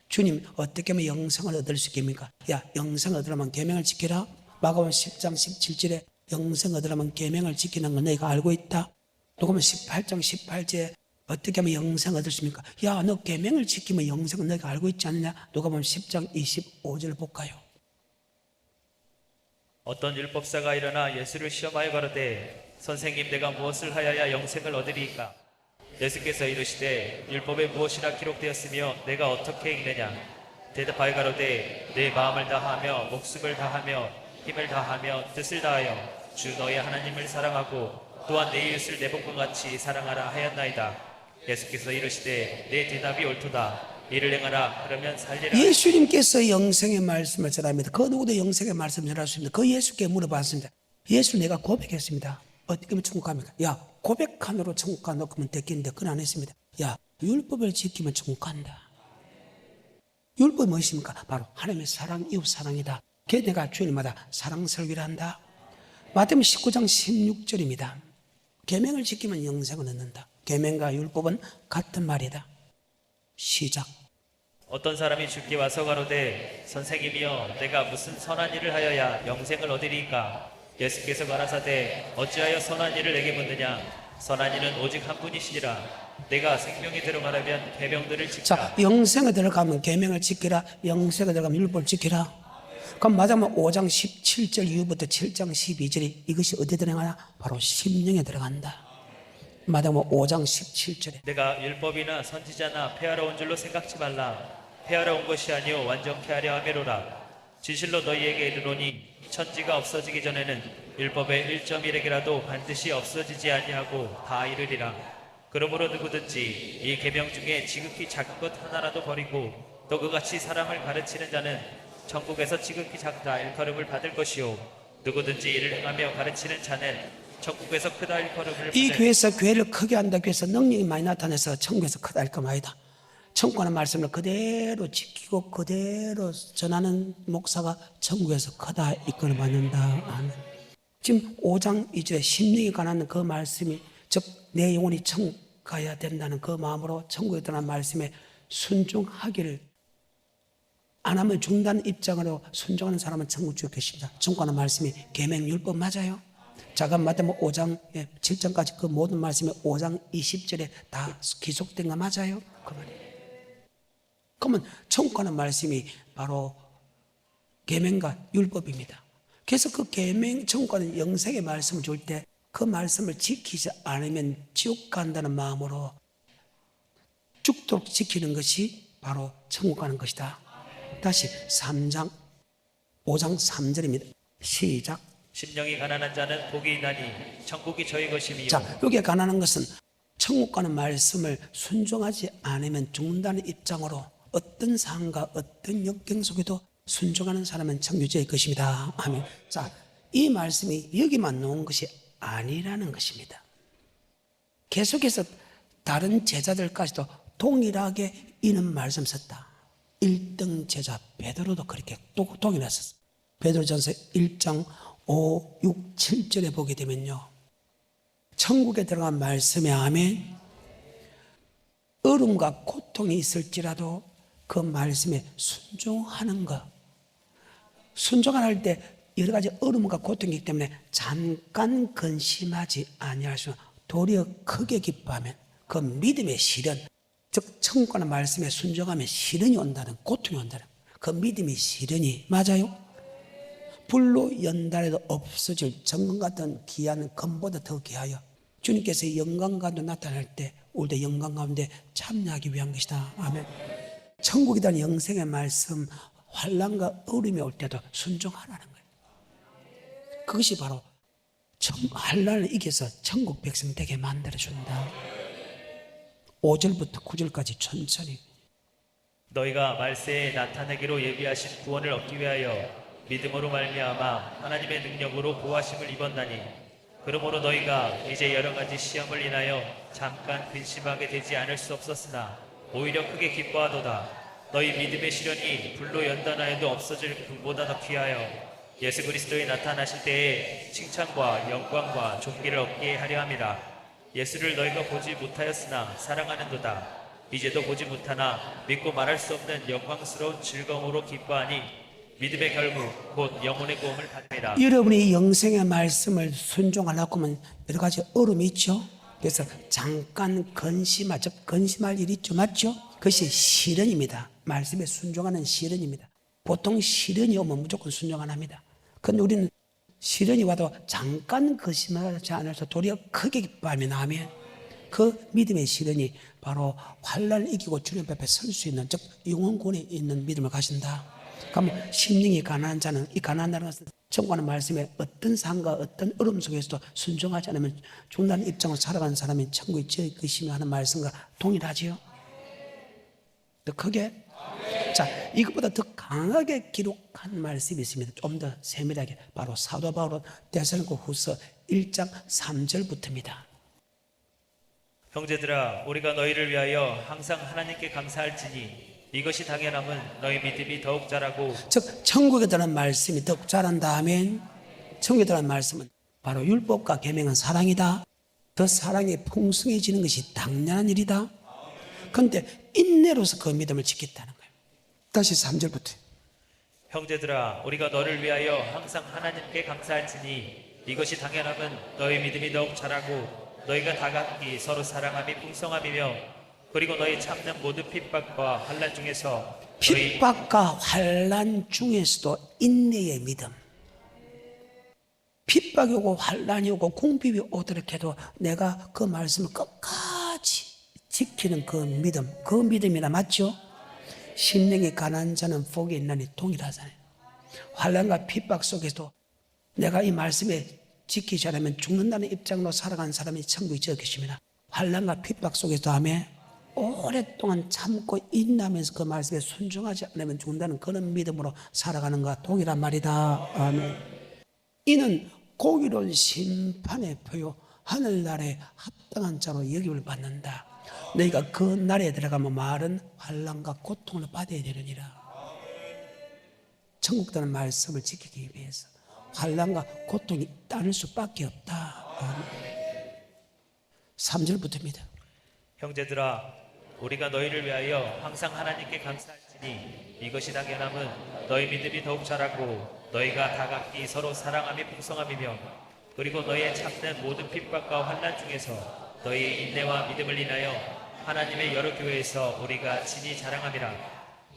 주님 어떻게 하면 영생을 얻을 수 있겠습니까? 야 영생을 얻으려면 계명을 지키라. 마가복음 10장 17절에 영생 얻으려면 계명을 지키는 건 너희가 알고 있다. 누가복음 18장 18절에 어떻게 하면 영생 얻을 수 있습니까? 야 너 계명을 지키면 영생은 너희가 알고 있지 않느냐. 누가복음 10장 25절 볼까요? 어떤 율법사가 일어나 예수를 시험하여 가로되 선생님 내가 무엇을 하여야 영생을 얻으리이까? 예수께서 이르시되 율법에 무엇이라 기록되었으며 내가 어떻게 읽느냐? 대답하여 가로되 내 마음을 다하며 목숨을 다하며 힘을 다하며 뜻을 다하여 주 너의 하나님을 사랑하고 또한 내 이웃을 내 몸과 같이 사랑하라 하였나이다. 예수께서 이르시되 내 대답이 옳도다. 이를 행하라. 그러면 살리라. 예수님께서 영생의 말씀을 전합니다. 그 누구도 영생의 말씀을 전할 수 있습니다. 그 예수께 물어봤습니다. 예수 내가 고백했습니다. 어떻게 하면 천국 갑니까? 야 고백한으로 천국 가 놓으면 됐겠는데 그건 안 했습니다. 야 율법을 지키면 천국 간다. 율법이 무엇입니까? 바로 하나님의 사랑, 이웃 사랑이다. 그게 내가 주일마다 사랑 설교를 한다. 마태복음 19장 16절입니다. 계명을 지키면 영생을 얻는다. 계명과 율법은 같은 말이다. 시작. 어떤 사람이 주께 와서 가로되 선생님이여 내가 무슨 선한 일을 하여야 영생을 얻으리이까? 예수께서 가라사대 어찌하여 선한 일을 내게 묻느냐? 선한 일은 오직 한 분이시니라. 내가 생명에 들어가려면 계명들을 지키라. 자, 영생에 들어가면 계명을 지키라. 영생에 들어가면 율법을 지키라. 그럼 마지막 5장 17절 이후부터 7장 12절이 이것이 어디에 들어가냐? 바로 심령에 들어간다. 마지막 5장 17절에 내가 율법이나 선지자나 폐하러 온 줄로 생각지 말라. 폐하러 온 것이 아니요 완전케 하려 함이로라. 진실로 너희에게 이르노니 천지가 없어지기 전에는 율법의 1.1에게라도 반드시 없어지지 아니하고 다 이르리라. 그러므로 누구든지 이 계명 중에 지극히 작은 것 하나라도 버리고 또 그같이 사람을 가르치는 자는 천국에서 지극히 작다 일컬음을 받을 것이요 누구든지 이를 행하며 가르치는 자는 천국에서 크다 일컬음을 이 받을 교회에서 교회를 크게 한다고 해서 능력이 많이 나타나서 천국에서 크다 일컬음 아니다. 천국하는 말씀을 그대로 지키고 그대로 전하는 목사가 천국에서 크다 일컬음 받는다. 아멘. 지금 5장 2절에 심령에 관한 그 말씀이 즉 내 영혼이 천국 가야 된다는 그 마음으로 천국에 들어간 말씀에 순종하기를 안 하면 죽는다는 입장으로 순종하는 사람은 천국 주에 계십니다. 천국하는 말씀이 계명 율법 맞아요. 자가 마태복음 5장 7장까지 그 모든 말씀이 5장 20절에 다 기록된 거 맞아요? 그 말이에요. 그러면 천국하는 말씀이 바로 계명과 율법입니다. 그래서 그 계명 천국하는 영생의 말씀을 줄 때 그 말씀을 지키지 않으면 지옥 간다는 마음으로 죽도록 지키는 것이 바로 천국 가는 것이다. 다시 5장 3절입니다. 시작. 심령이 가난한 자는 복이 있나니 천국이 저희 것이며. 자, 여기에 가난한 것은 천국 가는 말씀을 순종하지 않으면 죽는다는 입장으로 어떤 상황과 어떤 역경 속에도 순종하는 사람은 천국의 것입니다. 아멘. 자, 이 말씀이 여기만 놓은 것이 아니라는 것입니다. 계속해서 다른 제자들까지도 동일하게 이는 말씀 썼다. 1등 제자 베드로도 그렇게 동일했었어요. 베드로전서 1장 5, 6, 7절에 보게 되면요. 천국에 들어간 말씀에 아멘. 어려움과 고통이 있을지라도 그 말씀에 순종하는 것. 순종할 때 여러 가지 어려움과 고통이 있기 때문에 잠깐 근심하지 아니할 수 도리어 크게 기뻐하면 그 믿음의 시련, 즉 천국과는 말씀에 순종하면 시련이 온다는, 고통이 온다는 그 믿음의 시련이, 맞아요? 불로 연단해도 없어질 정금 같은 귀한 금보다 더 귀하여 주님께서 영광 가운데 나타날 때 우리도 영광 가운데 참여하기 위한 것이다. 아멘. 천국이라는 영생의 말씀, 환난과 어려움이 올 때도 순종하라는 거예요. 그것이 바로 환난을 이겨서 천국 백성 되게 만들어준다. 5절부터 9절까지 천천히. 너희가 말세에 나타내기로 예비하신 구원을 얻기 위하여 믿음으로 말미암아 하나님의 능력으로 보호하심을 입었나니 그러므로 너희가 이제 여러 가지 시험을 인하여 잠깐 근심하게 되지 않을 수 없었으나 오히려 크게 기뻐하도다. 너희 믿음의 시련이 불로 연단하여도 없어질 금보다 더 귀하여 예수 그리스도에 나타나실 때에 칭찬과 영광과 존귀를 얻게 하려 함이라. 예수를 너희가 보지 못하였으나 사랑하는도다. 이제도 보지 못하나 믿고 말할 수 없는 영광스러운 즐거움으로 기뻐하니 믿음의 결국 곧 영혼의 구원을 받음이라. 여러분이 영생의 말씀을 순종하려고 하면 여러 가지 어려움이 있죠. 그래서 잠깐 근심할 일이 있죠. 맞죠? 그것이 시련입니다. 말씀에 순종하는 시련입니다. 보통 시련이 오면 무조건 순종 안 합니다. 그런데 우리는 시련이 와도 잠깐 근심하지 않아서 도리어 크게 기뻐하면 아멘. 그 믿음의 시련이 바로 환난을 이기고 주님 앞에 설 수 있는, 즉 영혼권에 있는 믿음을 가진다. 그러면 심령이 가난한 자는, 이 가난한 자는 천국하는 말씀에 어떤 상과 어떤 어려움 속에서도 순종하지 않으면 죽는다는 입장으로 살아가는 사람이 천국에 지을 것이며 하는 말씀과 동일하지요. 더 크게. 자, 이것보다 더 강하게 기록한 말씀이 있습니다. 좀 더 세밀하게. 바로 사도 바울은 데살로니가 후서 1장 3절부터입니다. 형제들아, 우리가 너희를 위하여 항상 하나님께 감사할지니 이것이 당연함은 너희 믿음이 더욱 자라고, 즉 천국에 대한 말씀이 더욱 자란다 하면, 천국에 대한 말씀은 바로 율법과 계명은 사랑이다. 더 사랑이 풍성해지는 것이 당연한 일이다. 그런데 인내로서 그 믿음을 지켰다는 거예요. 다시 3절부터. 형제들아, 우리가 너를 위하여 항상 하나님께 감사할지니 이것이 당연함은 너희 믿음이 더욱 자라고 너희가 다 각기 서로 사랑함이 풍성함이며 그리고 너희 참는 모든 핍박과 환난 중에서 핍박과 환난 중에서도 인내의 믿음. 핍박이 오고 환난이 오고 궁핍이 오더라도 내가 그 말씀을 끝까지 지키는 그 믿음, 그 믿음이나 맞죠? 심령이 가난한 자는 복이 있나니 동일하잖아요. 환난과 핍박 속에서도 내가 이 말씀에 지키지 않으면 죽는다는 입장으로 살아가는 사람이 천국에 지어 계십니다. 환난과 핍박 속에서도 아멘. 오랫동안 참고 인내하면서 그 말씀에 순종하지 않으면 죽는다는 그런 믿음으로 살아가는 것과 동일한 말이다. 아멘. 이는 공의로운 심판의 표요 하늘나라에 합당한 자로 여김을 받는다. 너희가 그 나라에 들어가면 말은 환난과 고통을 받아야 되느니라. 천국이라는 말씀을 지키기 위해서 환난과 고통이 따를 수밖에 없다. 아멘. 3절부터입니다. 형제들아, 우리가 너희를 위하여 항상 하나님께 감사할지니 이것이 당연함은 너희 믿음이 더욱 자라고 너희가 다 각기 서로 사랑함이 풍성함이며 그리고 너희의 참는 모든 핍박과 환난 중에서 너희의 인내와 믿음을 인하여 하나님의 여러 교회에서 우리가 진히 자랑함이라.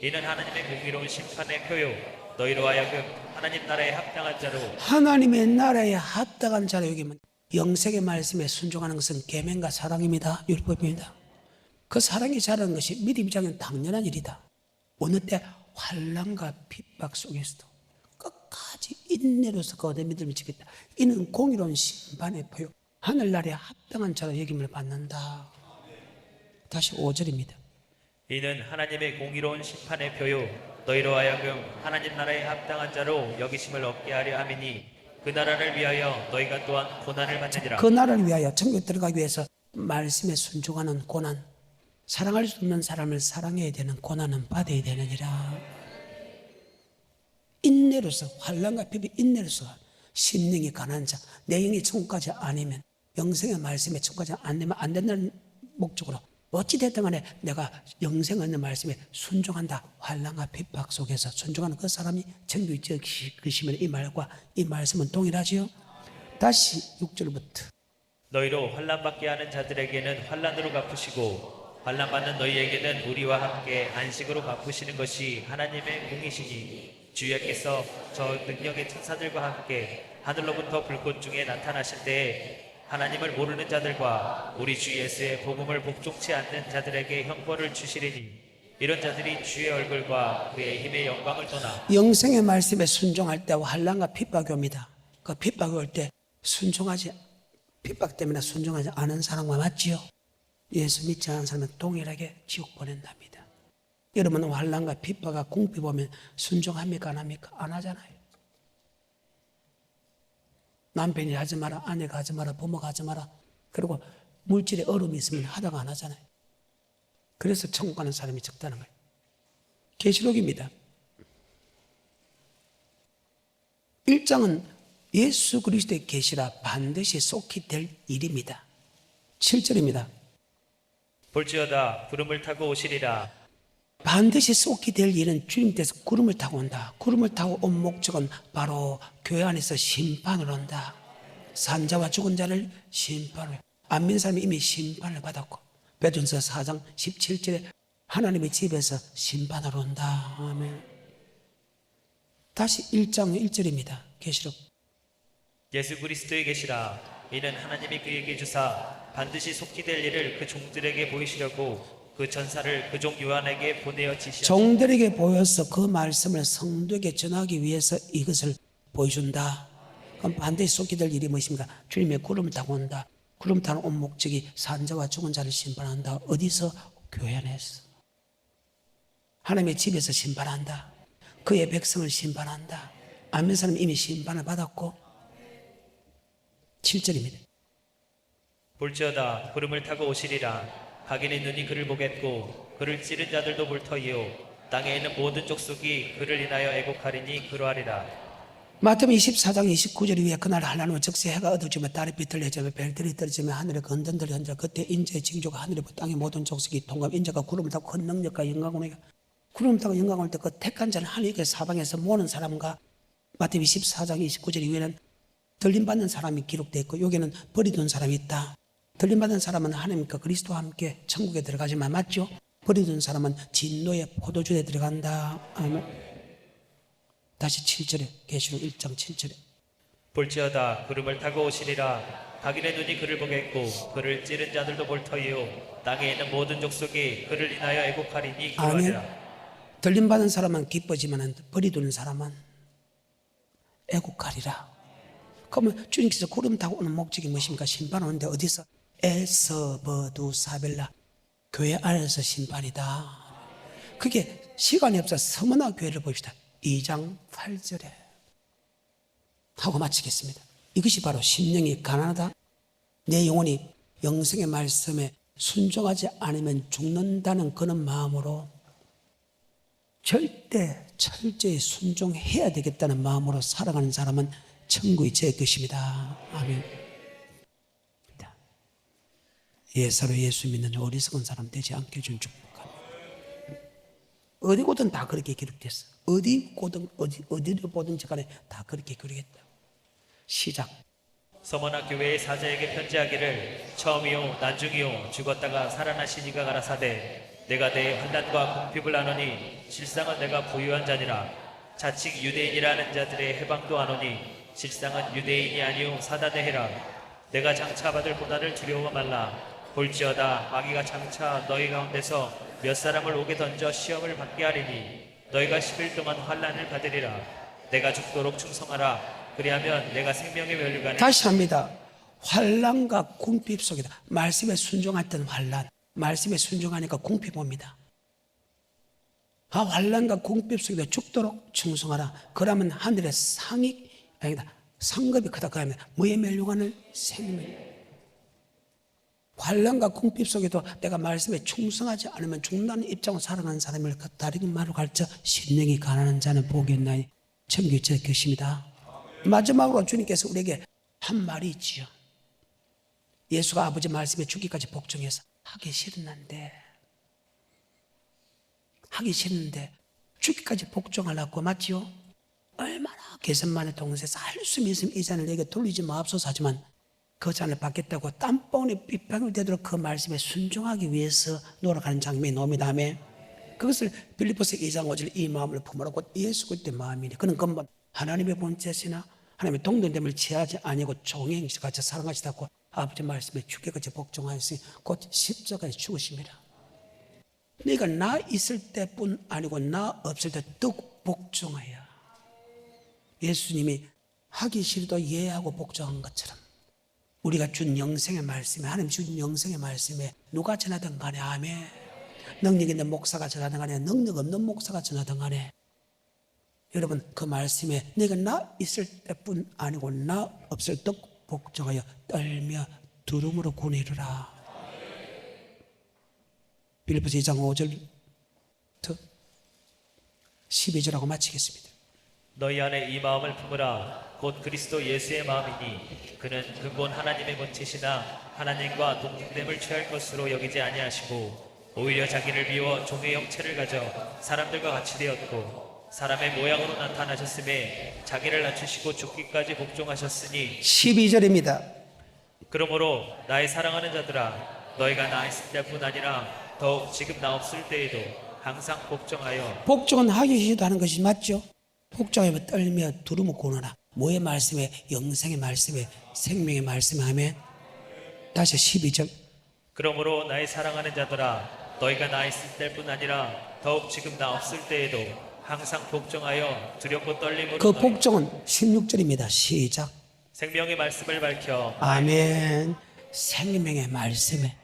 이는 하나님의 공의로운 심판의 표요 너희로 하여금 하나님 나라에 합당한 자로, 하나님의 나라에 합당한 자로 여기면 영생의 말씀에 순종하는 것은 계명과 사랑입니다. 율법입니다. 그 사랑이 자라는 것이 믿음 입장에는 당연한 일이다. 어느 때 환난과 핍박 속에서도 끝까지 인내로서 그 얻은 믿음을 지켰다. 이는 공의로운 심판의 표요 하늘나라에 합당한 자로 여김을 받는다. 다시 5절입니다. 이는 하나님의 공의로운 심판의 표요 너희로 하여금 하나님 나라에 합당한 자로 여기심을 얻게 하려 함이니 그 나라를 위하여 너희가 또한 고난을 받느니라. 그 나라를 위하여 천국에 들어가기 위해서 말씀에 순종하는 고난, 사랑할 수 없는 사람을 사랑해야 되는 고난은 받아야 되느니라. 인내로서 환난과 핍박 인내로서 심령이 가난한 자, 내 영이 천국까지 아니면 영생의 말씀에 천국까지 안 되면 안 된다는 목적으로 어찌됐든 간에 내가 영생 얻는 말씀에 순종한다. 환난과 핍박 속에서 순종하는 그 사람이 천국에 지으시면 이 말과 이 말씀은 동일하지요. 다시 6절부터. 너희로 환난받게 하는 자들에게는 환난으로 갚으시고 환난받는 너희에게는 우리와 함께 안식으로 갚으시는 것이 하나님의 공이시니 주여께서 저 능력의 천사들과 함께 하늘로부터 불꽃 중에 나타나실 때에 하나님을 모르는 자들과 우리 주 예수의 복음을 복종치 않는 자들에게 형벌을 주시리니 이런 자들이 주의 얼굴과 그의 힘의 영광을 떠나 영생의 말씀에 순종할 때 환난과 핍박이 옵니다. 그 핍박이 올 때 핍박 때문에 순종하지 않은 사람과 맞지요? 예수 믿지 않은 사람은 동일하게 지옥 보낸답니다. 여러분은 환난과 핍박과 궁핍 오면 순종합니까? 안 합니까? 안 하잖아요. 남편이 하지 마라, 아내가 하지 마라, 부모가 하지 마라. 그리고 물질에 어려움이 있으면 하다가 안 하잖아요. 그래서 천국 가는 사람이 적다는 거예요. 계시록입니다. 1장은 예수 그리스도의 계시라 반드시 속히 될 일입니다. 7절입니다. 볼지어다 구름을 타고 오시리라. 반드시 속히 될 일은 주님께서 구름을 타고 온다. 구름을 타고 온 목적은 바로 교회 안에서 심판을 온다. 산자와 죽은 자를 심판을, 안 믿는 사람이 이미 심판을 받았고, 베드로전서 4장 17절에 하나님의 집에서 심판을 온다. 아멘. 다시 1장 1절입니다. 계시록. 예수 그리스도의 계시라. 이는 하나님이 그에게 주사 반드시 속히 될 일을 그 종들에게 보이시려고 그 전사를 그 종 요한에게 보내어 지시하시니 종들에게 보여서 그 말씀을 성도에게 전하기 위해서 이것을 보여준다. 그럼 반드시 속히 될 일이 무엇입니까? 주님의 구름을 타고 온다. 구름 타는 온 목적이 산자와 죽은 자를 심판한다. 어디서? 교회 안에서. 하나님의 집에서 심판한다. 그의 백성을 심판한다. 아멘. 사람이 이미 심판을 받았고. 7절입니다. 볼지어다 구름을 타고 오시리라. 각인의 눈이 그를 보겠고 그를 찌른 자들도 볼 터이요 땅에 있는 모든 족속이 그를 인하여 애곡하리니 그러하리라. 마태복음 24장 29절 위에 그날 하나님은 즉시 해가 어두워지며 달이 비틀려지며 별들이 떨어지며 하늘의 건전들이 흔들어 그때 인자의 징조가 하늘에 땅의 모든 족속이 통감 인자가 구름을 타고 큰 능력과 영광을 구름을 타고 영광을 올 때 그 택한 자는 하늘의 사방에서 모는 사람과 마태복음 24장 29절 위에는 들림받는 사람이 기록되어 있고 여기는 버리둔 사람이 있다. 들림받은 사람은 하나님과 그리스도와 함께 천국에 들어가지만 맞죠? 버리둔 사람은 진노의 포도주에 들어간다. 아멘. 다시 7절에 계시록 1장 7절에 볼지어다 구름을 타고 오시리라. 각인의 눈이 그를 보겠고 그를 찌른 자들도 볼 터이요 땅에 있는 모든 족속이 그를 인하여 애곡하리니 그러하리라. 아멘. 들림받은 사람은 기뻐지만 버리둔 사람은 애곡하리라. 그러면 주님께서 구름 타고 오는 목적이 무엇입니까? 심판 오는데 어디서? 에서버두사벨라 교회 안에서 심판이다. 그게 시간이 없어 서머나 교회를 봅시다. 2장 8절에 하고 마치겠습니다. 이것이 바로 심령이 가난하다. 내 영혼이 영생의 말씀에 순종하지 않으면 죽는다는 그런 마음으로 절대 철저히 순종해야 되겠다는 마음으로 살아가는 사람은 천국이 제 것입니다. 아멘. 예사로 예수 믿는 어리석은 사람 되지 않게 해준 축복합니다. 어디고든 다 그렇게 기록됐어. 어디를 보든지 간에 다 그렇게 기록했다. 시작. 서머나 교회의 사자에게 편지하기를 처음이요 난중이요 죽었다가 살아나신 이가 가라사대 내가 내 환난과 궁핍을 아노니 실상은 내가 부유한 자니라. 자칭 유대인이라는 자들의 해방도 아노니 실상은 유대인이 아니요 사단의 해라. 내가 장차 받을 고난을 두려워 말라. 볼지어다 마귀가 장차 너희 가운데서 몇 사람을 옥에 던져 시험을 받게 하리니 너희가 10일 동안 환난을 받으리라. 내가 죽도록 충성하라. 그리하면 내가 생명의 멸류관에 다시 합니다. 환난과 궁핍 속이다. 말씀에 순종할 때는 환난, 말씀에 순종하니까 궁핍 옵니다. 환난과 궁핍 속에도 죽도록 충성하라. 그러면 하늘의 상이 아니다. 상급이 크다. 그러면 무의 멸류관을 생명. 환난과 궁핍 속에도 내가 말씀에 충성하지 않으면 죽는다는 입장으로 살아가는 사람을 다른 말로 가르쳐 심령이 가난한 자는 복이 있나니 천국이 제 것입니다. 마지막으로 주님께서 우리에게 한 말이 있지요. 예수가 아버지 말씀에 죽기까지 복종해서 하기 싫은데 죽기까지 복종하려고 맞지요? 얼마나 개선만의 동생에서 할 수 있으면 이 잔을 내게 돌리지 마옵소서 하지만 그 잔을 받겠다고 땀방울이 빗방울이 되도록 그 말씀에 순종하기 위해서 노력하는 장면이 나옵니다. 아멘. 그것을 빌립보서 2장 5절 이 마음을 품으라 곧 예수 그리스도의 마음이니 그는 금방 하나님의 본체시나 하나님의 동등됨을 취하지 아니고 종의 행실같이 사랑하시다고 아버지 말씀에 죽게까지 복종하였으니 곧 십자가에 죽으심이라. 네가 나 있을 때뿐 아니고 나 없을 때 뚝 복종하여. 예수님이 하기 싫어도 예하고 복종한 것처럼 우리가 준 영생의 말씀에 하나님 준 영생의 말씀에 누가 전하든 간에 아멘. 능력 있는 목사가 전하든 간에 능력 없는 목사가 전하든 간에 여러분 그 말씀에 내가 나 있을 때뿐 아니고 나 없을 때 복종하여 떨며 두름으로 구내리라. 빌립보서 2장 5절부터 12절하고 마치겠습니다. 너희 안에 이 마음을 품으라 곧 그리스도 예수의 마음이니 그는 근본 하나님의 본체시나 하나님과 동등됨을 취할 것으로 여기지 아니하시고 오히려 자기를 비워 종의 형체를 가져 사람들과 같이 되었고 사람의 모양으로 나타나셨음에 자기를 낮추시고 죽기까지 복종하셨으니 12절입니다. 그러므로 나의 사랑하는 자들아 너희가 나 있을 때뿐 아니라 더욱 지금 나 없을 때에도 항상 복종하여. 복종은 하기 싫어도 하는 것이 맞죠. 복종하여 떨며 두루묵 고노라. 뭐의 말씀에? 영생의 말씀에, 생명의 말씀에. 아멘. 다시 12절. 그러므로 나의 사랑하는 자들아 너희가 나 있을 때뿐 아니라 더욱 지금 나 없을 때에도 항상 복종하여 두렵고 떨림으로 그 복종은 16절입니다. 시작. 생명의 말씀을 밝혀. 아멘. 생명의 말씀에,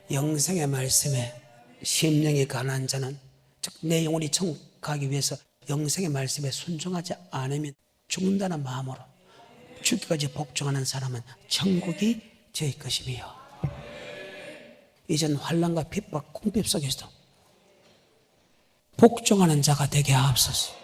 영생의 말씀에, 심령이 가난한 자는 즉 내 영혼이 천국 가기 위해서 영생의 말씀에 순종하지 않으면 죽는다는 마음으로 죽기까지 복종하는 사람은 천국이 저의 것이며 이젠 환난과 핍박, 궁핍 속에서도 복종하는 자가 되게 하옵소서.